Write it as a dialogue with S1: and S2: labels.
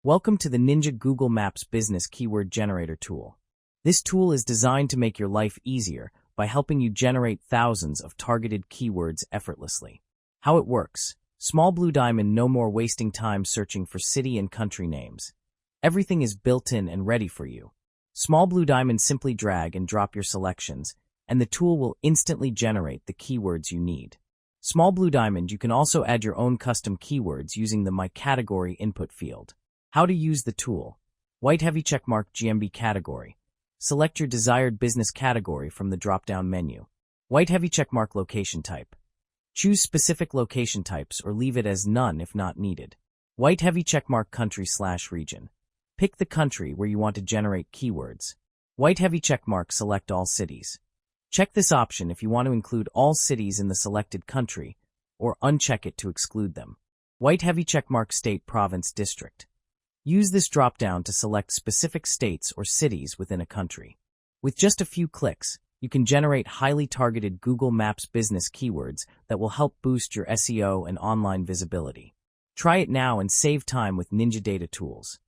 S1: Welcome to the Ninja Google Maps Business Keyword Generator tool. This tool is designed to make your life easier by helping you generate thousands of targeted keywords effortlessly. How it works. Small blue diamond, no more wasting time searching for city and country names. Everything is built in and ready for you. Small blue diamond, simply drag and drop your selections, and the tool will instantly generate the keywords you need. Small blue diamond, you can also add your own custom keywords using the My Category input field. How to use the tool. White heavy checkmark GMB category. Select your desired business category from the drop-down menu. White heavy checkmark location type. Choose specific location types or leave it as none if not needed. White heavy checkmark country/region. Pick the country where you want to generate keywords. White heavy checkmark select all cities. Check this option if you want to include all cities in the selected country, or uncheck it to exclude them. White heavy checkmark state, province, district. Use this drop-down to select specific states or cities within a country. With just a few clicks, you can generate highly targeted Google Maps business keywords that will help boost your SEO and online visibility. Try it now and save time with Ninja Data tools.